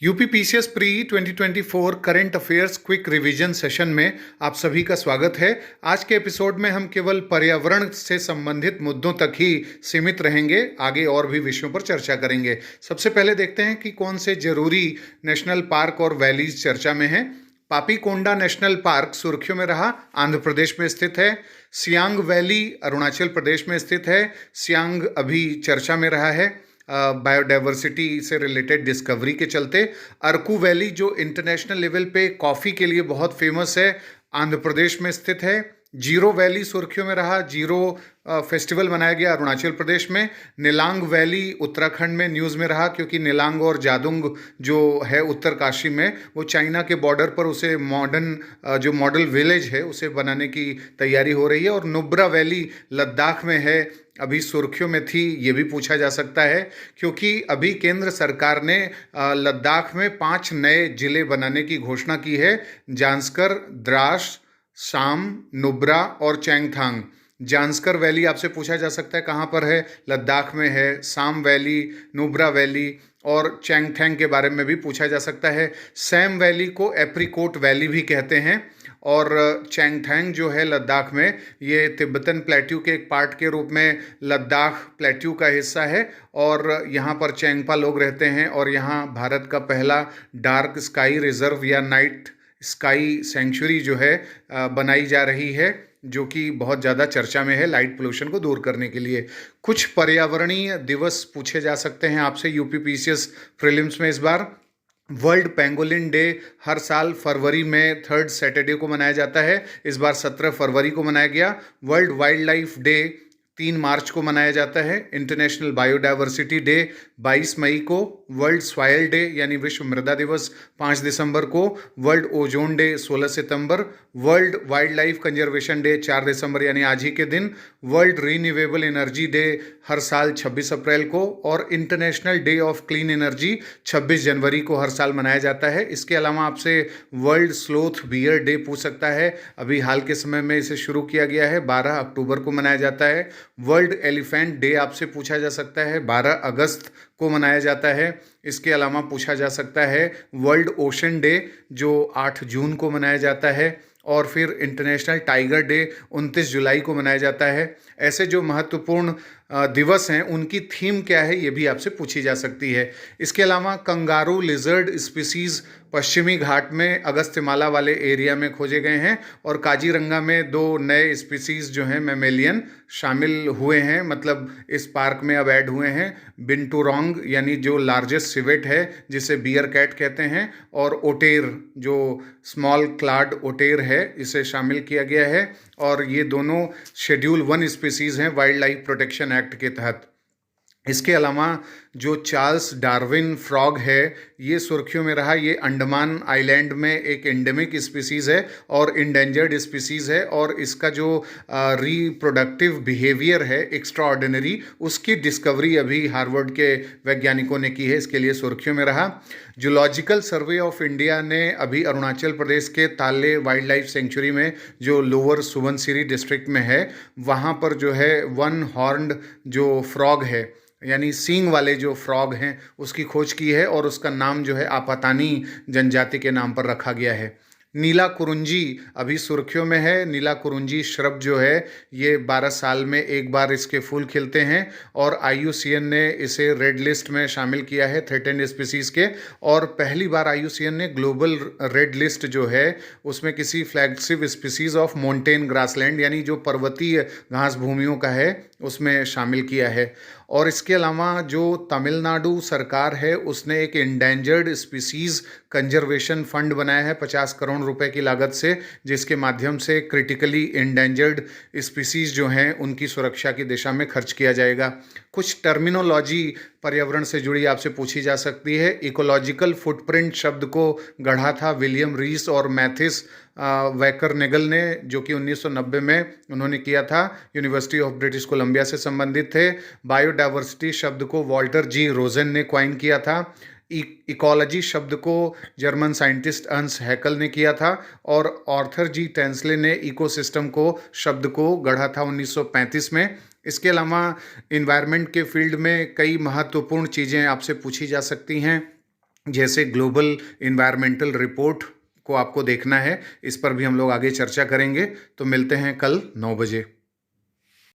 UPPCS pre 2024 current affairs quick revision session में आप सभी का स्वागत है। आज के एपिसोड में हम केवल पर्यावरण से संबंधित मुद्दों तक ही सीमित रहेंगे, आगे और भी विषयों पर चर्चा करेंगे। सबसे पहले देखते हैं कि कौन से जरूरी नेशनल पार्क और वैलीज चर्चा में हैं। पापीकोंडा नेशनल पार्क सुर्खियों में रहा, आंध्र प्रदेश में स्थित है। सियांग वैली अरुणाचल प्रदेश में स्थित है। सियांग अभी चर्चा में रहा है बायोडाइवर्सिटी से रिलेटेड डिस्कवरी के चलते। अरकू वैली जो इंटरनेशनल लेवल पे कॉफ़ी के लिए बहुत फेमस है, आंध्र प्रदेश में स्थित है। जीरो वैली सुर्खियों में रहा, जीरो फेस्टिवल मनाया गया अरुणाचल प्रदेश में। नीलांग वैली उत्तराखंड में न्यूज़ में रहा, क्योंकि नीलांग और जादुंग जो है उत्तरकाशी में, वो चाइना के बॉर्डर पर उसे मॉडर्न जो मॉडल विलेज है उसे बनाने की तैयारी हो रही है। और नुब्रा वैली लद्दाख में है, अभी सुर्खियों में थी, ये भी पूछा जा सकता है, क्योंकि अभी केंद्र सरकार ने लद्दाख में 5 नए जिले बनाने की घोषणा की है। जांस्कर, द्रास, साम, नुब्रा और चैंगथांग। जांस्कर वैली आपसे पूछा जा सकता है कहाँ पर है, लद्दाख में है। साम वैली, नुब्रा वैली और चैंगथैंग के बारे में भी पूछा जा सकता है। सैम वैली को एप्रीकोट वैली भी कहते हैं। और चैंगथैंग जो है लद्दाख में, ये तिब्बतन प्लेट्यू के एक पार्ट के रूप में लद्दाख प्लेट्यू का हिस्सा है। और यहाँ पर चैंगपा लोग रहते हैं। और यहाँ भारत का पहला डार्क स्काई रिजर्व या नाइट स्काई सेंचुरी जो है बनाई जा रही है, जो कि बहुत ज़्यादा चर्चा में है लाइट पोल्यूशन को दूर करने के लिए। कुछ पर्यावरणीय दिवस पूछे जा सकते हैं आपसे यूपीपीसीएस प्रीलिम्स में इस बार। वर्ल्ड पेंगोलिन डे हर साल फरवरी में 3rd सैटरडे को मनाया जाता है, इस बार 17 फरवरी को मनाया गया। वर्ल्ड वाइल्ड लाइफ डे 3 मार्च को मनाया जाता है। इंटरनेशनल बायोडाइवर्सिटी डे 22 मई को। वर्ल्ड सॉइल डे यानी विश्व मृदा दिवस 5 दिसंबर को। वर्ल्ड ओजोन डे 16 सितंबर। World wildlife conservation day 4 दिसंबर यानी आज ही के दिन। वर्ल्ड रीन्यूएबल एनर्जी डे हर साल 26 अप्रैल को। और international day of clean energy 26 जनवरी को हर साल मनाया जाता है। इसके अलावा आपसे वर्ल्ड स्लोथ बियर डे पूछ सकता है, अभी हाल के समय में इसे शुरू किया गया है, 12 अक्टूबर को मनाया जाता है। वर्ल्ड एलिफेंट डे आपसे पूछा जा सकता है, 12 अगस्त को मनाया जाता है। इसके अलावा पूछा जा सकता है वर्ल्ड ओशन डे जो 8 जून को मनाया जाता है। और फिर इंटरनेशनल टाइगर डे 29 जुलाई को मनाया जाता है। ऐसे जो महत्वपूर्ण दिवस हैं उनकी थीम क्या है, ये भी आपसे पूछी जा सकती है। इसके अलावा कंगारू लिजर्ड स्पीसीज़ पश्चिमी घाट में अगस्त्यमाला वाले एरिया में खोजे गए हैं। और काजीरंगा में 2 नए स्पीसीज़ जो हैं मैमेलियन शामिल हुए हैं, मतलब इस पार्क में अब ऐड हुए हैं। बिंटूरोंग यानी जो लार्जेस्ट सिवेट है जिसे बियर कैट कहते हैं, और ओटेर जो स्मॉल क्लाड ओटेर है, इसे शामिल किया गया है। और ये दोनों शेड्यूल 1 स्पीसीज़ हैं वाइल्ड लाइफ प्रोटेक्शन एक्ट के तहत। इसके अलावा जो चार्ल्स डार्विन फ्रॉग है, ये सुर्खियों में रहा। ये अंडमान आइलैंड में एक एंडेमिक स्पीसीज़ है और इंडेंजर्ड स्पीसीज़ है। और इसका जो रिप्रोडक्टिव बिहेवियर है एक्स्ट्रा ऑर्डिनरी, उसकी डिस्कवरी अभी हार्वर्ड के वैज्ञानिकों ने की है, इसके लिए सुर्खियों में रहा। जूलॉजिकल सर्वे ऑफ इंडिया ने अभी अरुणाचल प्रदेश के ताले वाइल्ड लाइफ सेंचुरी में, जो लोअर सुबनसिरी डिस्ट्रिक्ट में है, वहाँ पर जो है 1 हॉर्न्ड जो फ्रॉग है यानी सींग वाले जो फ्रॉग हैं उसकी खोज की है। और उसका नाम जो है आपातानी जनजाति के नाम पर रखा गया है। नीला कुरुंजी अभी सुर्खियों में है। नीला कुरुंजी श्रब जो है ये 12 साल में एक बार इसके फूल खिलते हैं। और IUCN ने इसे रेड लिस्ट में शामिल किया है थ्रेटेंड स्पीसीज़ के। और पहली बार IUCN ने ग्लोबल रेड लिस्ट जो है उसमें किसी flagship species of mountain grassland यानी जो पर्वतीय घास भूमियों का है उसमें शामिल किया है। और इसके अलावा जो तमिलनाडु सरकार है उसने एक इंडेंजर्ड स्पीसीज़ कंजर्वेशन फंड बनाया है 50 करोड़ रुपए की लागत से, जिसके माध्यम से क्रिटिकली इंडेंजर्ड स्पीसीज़ जो हैं उनकी सुरक्षा की दिशा में खर्च किया जाएगा। कुछ टर्मिनोलॉजी पर्यावरण से जुड़ी आपसे पूछी जा सकती है। इकोलॉजिकल फुटप्रिंट शब्द को गढ़ा था विलियम रीस और मैथिस वैकरनेगल ने, जो कि 1990 में उन्होंने किया था, यूनिवर्सिटी ऑफ ब्रिटिश कोलंबिया से संबंधित थे। बायोडाइवर्सिटी शब्द को वॉल्टर जी रोजेन ने क्वाइन किया था। इकोलॉजी शब्द को जर्मन साइंटिस्ट अंस हैकल ने किया था। और आर्थर जी टेंसले ने इकोसिस्टम को शब्द को गढ़ा था 1935 में। इसके अलावा इन्वायरमेंट के फील्ड में कई महत्वपूर्ण चीज़ें आपसे पूछी जा सकती हैं। जैसे ग्लोबल इन्वायरमेंटल रिपोर्ट को आपको देखना है, इस पर भी हम लोग आगे चर्चा करेंगे। तो मिलते हैं कल 9 बजे।